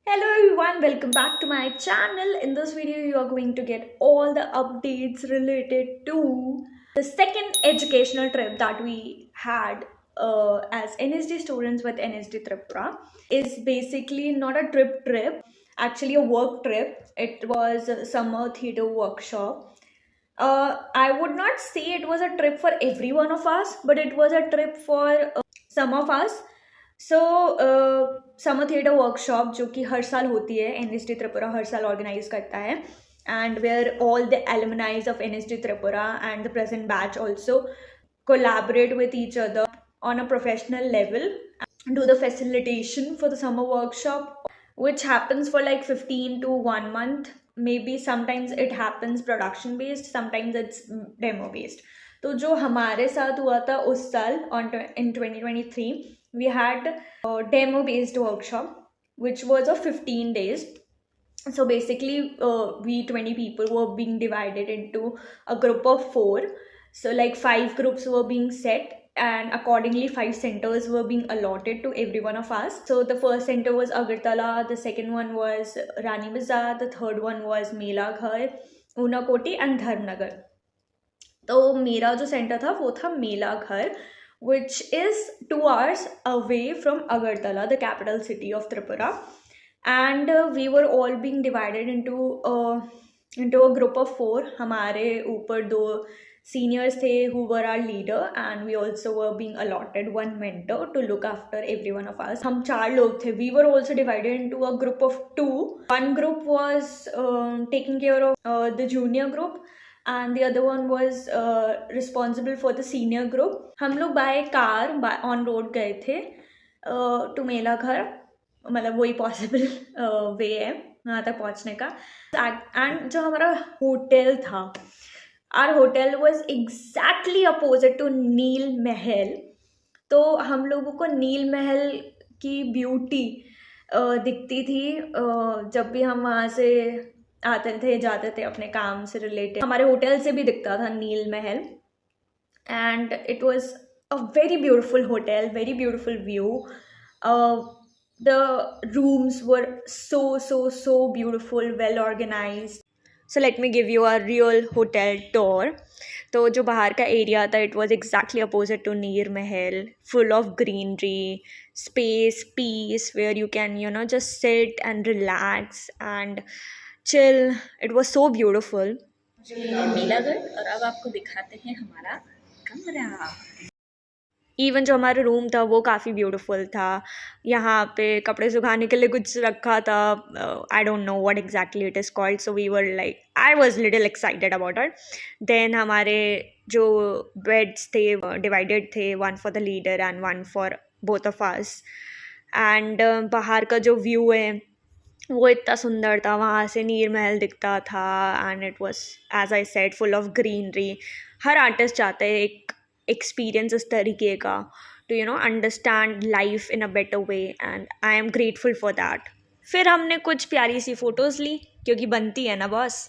Hello everyone, welcome back to my channel. In this video, you are going to get all the updates related to the second educational trip that we had as NSD students with NSD Tripura. Is basically not a trip, actually a work trip. It was a summer theatre workshop. I would not say it was a trip for every one of us, but it was a trip for some of us. So summer theatre workshop जो कि हर साल होती है NSD Tripura हर साल organise करता है and where all the alumni of NSD Tripura and the present batch also collaborate with each other on a professional level and do the facilitation for the summer workshop, which happens for like 15 to 1 month. Maybe sometimes it happens production based, sometimes it's demo based. तो जो हमारे साथ हुआ था उस साल in 2023 we had a demo based workshop which was of 15 days. So basically we 20 people were being divided into a group of 4. So like 5 groups were being set and accordingly 5 centers were being allotted to every one of us. So the first center was Agartala, the second one was Rani Bazaar, the third one was Mela Ghar, Unakoti and Dharmnagar. तो मेरा जो centre था वो था मेला घर, which is 2 hours away from Agartala, the capital city of Tripura. And we were all being divided into a group of 4. हमारे ऊपर 2 seniors थे who were our leader, and we also were being allotted 1 mentor to look after every one of us. हम 4 लोग थे. We were also divided into a group of 2. One group was taking care of the junior group and the other one was responsible for the senior group. हम लोग by car on road गए थे to मेला घर, मतलब वही possible way है वहाँ तक पहुँचने का. एंड जो हमारा होटल था, our hotel was exactly opposite to Neel Mahal. तो हम लोगों को नील महल की ब्यूटी दिखती थी जब भी हम वहाँ से आते थे जाते थे अपने काम से रिलेटेड. हमारे होटल से भी दिखता था नील महल. And it was a very beautiful hotel, very beautiful view. the rooms were so beautiful, well organized. So let me give you a real hotel tour. तो जो बाहर का एरिया था, it was exactly opposite to Neer Mahal, full of greenery, space, peace, where you can just sit and relax and chill. It was so beautiful. मेलागढ़, और अब आपको दिखाते हैं हमारा कमरा. इवन जो हमारा रूम था वो काफ़ी ब्यूटीफुल था. यहाँ पे कपड़े सुखाने के लिए कुछ रखा था. I don't know what exactly it is called. So we were like, I was little excited about it. Then हमारे जो बेड्स थे डिवाइडेड थे, 1 for the leader and 1 for both of us. And बाहर का जो व्यू है वो इतना सुंदर था. वहाँ से नीर महल दिखता था and it was, as I said, full of greenery. हर आर्टिस्ट चाहते हैं एक एक्सपीरियंस इस तरीके का to understand life in a better way, and I am grateful for that. फिर हमने कुछ प्यारी सी फ़ोटोज़ ली क्योंकि बनती है ना बॉस.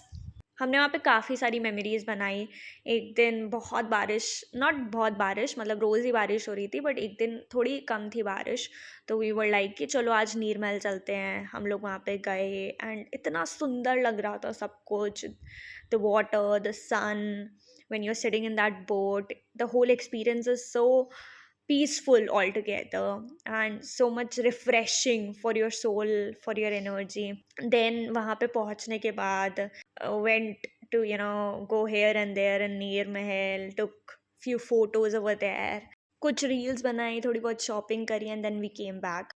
हमने वहाँ पे काफ़ी सारी मेमोरीज़ बनाई. एक दिन बहुत बारिश, नॉट बहुत बारिश, मतलब रोज़ ही बारिश हो रही थी, बट एक दिन थोड़ी कम थी बारिश. तो वी वर लाइक कि चलो आज नीरमहल चलते हैं. हम लोग वहाँ पे गए एंड इतना सुंदर लग रहा था सब कुछ. The water, the sun, when you're sitting in that boat, the whole experience is so peaceful altogether and so much refreshing for your soul, for your energy. Then वहाँ पे पहुँचने के बाद went to go here and there in Neer Mahal, took few photos over there, कुछ reels बनाई, थोड़ी बहुत shopping करी, and then we came back.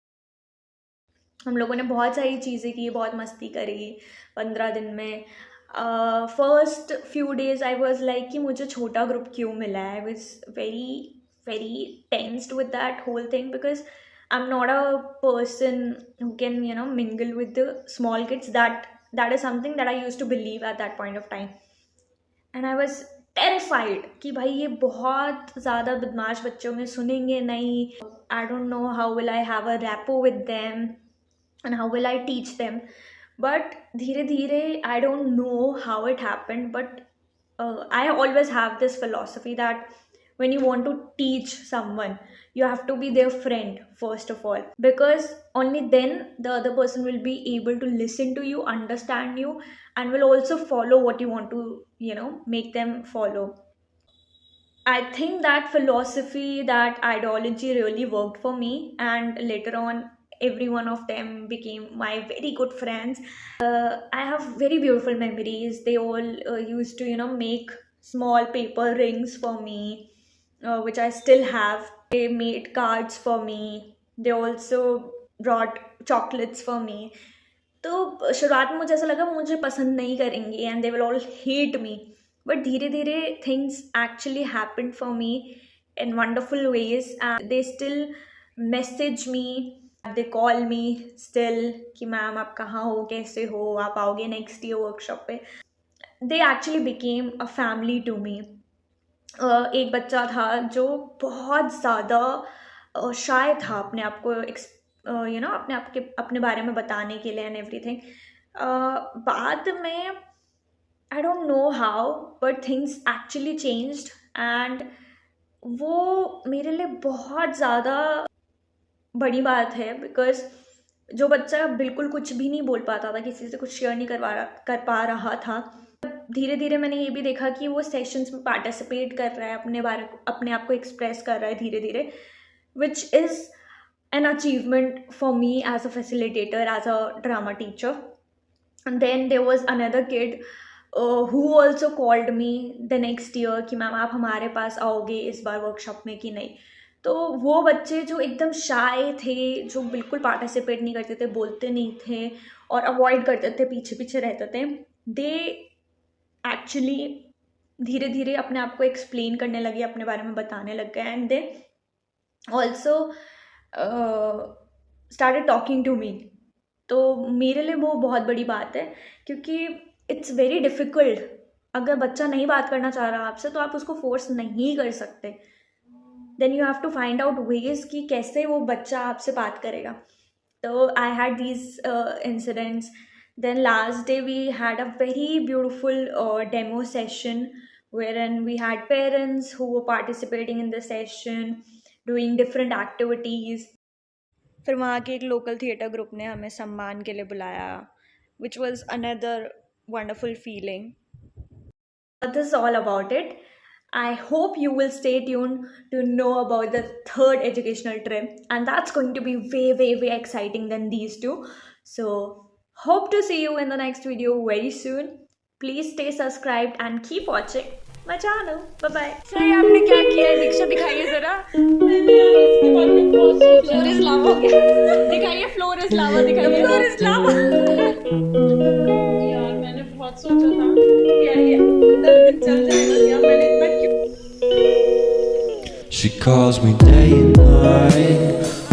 हम लोगों ने बहुत सारी चीज़ें की, बहुत मस्ती करी 15 दिन में. First few days I was like कि मुझे छोटा ग्रुप क्यों मिला है. I was very tensed with that whole thing because I am not a person who can mingle with the small kids. That is something that I used to believe at that point of time, and I was terrified कि भाई ये बहुत ज़्यादा बदमाश बच्चों में सुनेंगे नहीं. I don't know how will I have a rapport with them and how will I teach them. But धीरे धीरे, I don't know how it happened, but I always have this philosophy that when you want to teach someone, you have to be their friend first of all, because only then the other person will be able to listen to you, understand you, and will also follow what you want to, make them follow. I think that philosophy, that ideology really worked for me, and later on, every one of them became my very good friends. I have very beautiful memories. They all used to, make small paper rings for me, which I still have. They made cards for me. They also brought chocolates for me. तो शुरुआत में मुझे ऐसा लगा मुझे पसंद नहीं करेंगे and they will all hate me, but धीरे धीरे things actually happened for me in wonderful ways and they still message me, they call me still कि मैम आप कहाँ हो, कैसे हो, आप आओगे नेक्स्ट ईयर वर्कशॉप पे. They actually became a family to me. एक बच्चा था जो बहुत ज़्यादा शाय था अपने आप को अपने बारे में बताने के लिए एंड एवरीथिंग. बाद में आई don't know how but things actually changed and वो मेरे लिए बहुत ज़्यादा बड़ी बात है, बिकॉज जो बच्चा बिल्कुल कुछ भी नहीं बोल पाता था, किसी से कुछ शेयर नहीं कर पा रहा था, धीरे धीरे मैंने ये भी देखा कि वो सेशंस में पार्टिसिपेट कर रहा है, अपने आप को एक्सप्रेस कर रहा है धीरे धीरे, which is an achievement for me as a facilitator, as a drama teacher. And then there was another kid who also called me the next year कि मैम आप हमारे पास आओगे इस बार वर्कशॉप में कि नहीं. तो वो बच्चे जो एकदम शाय थे, जो बिल्कुल पार्टिसिपेट नहीं करते थे, बोलते नहीं थे और अवॉइड करते थे, पीछे पीछे रहते थे, दे एक्चुअली धीरे धीरे अपने आप को एक्सप्लेन करने लगे, अपने बारे में बताने लग गए, and they also started talking to me. तो मेरे लिए वो बहुत बड़ी बात है, क्योंकि इट्स वेरी डिफ़िकल्ट. अगर बच्चा नहीं बात करना चाह रहा आपसे तो आप उसको फोर्स नहीं कर सकते. Then you have to find out ways कि कैसे वो बच्चा आपसे बात करेगा. तो I had these incidents. Then last day we had a very beautiful demo session wherein we had parents who were participating in the session, doing different activities. फिर वहाँ के एक लोकल थिएटर ग्रुप ने हमें सम्मान के लिए बुलाया, which was another wonderful feeling. This is all about it. I hope you will stay tuned to know about the third educational trip, and that's going to be way, way, way exciting than these two. So hope to see you in the next video very soon. Please stay subscribed and keep watching my channel. Bye bye. सही आपने क्या किया है, दीक्षा दिखाइए जरा. Floor is लावा दिखाइए, floor is लावा दिखाइए. Floor is लावा. यार मैंने बहुत सोचा था कि यार ये 10 दिन चल जाएगा, यार मैंने इतना क्यों. She calls me day and night.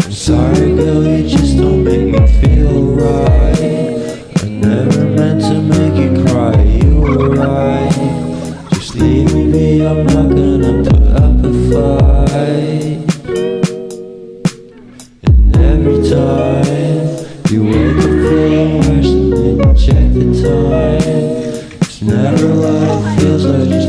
I'm sorry girl, you just don't make me feel right. I never meant to make you cry, you were right. Just leave me be, I'm not gonna put up a fight. And every time you wake up feeling worse, and then you check the time. It's never like it feels like just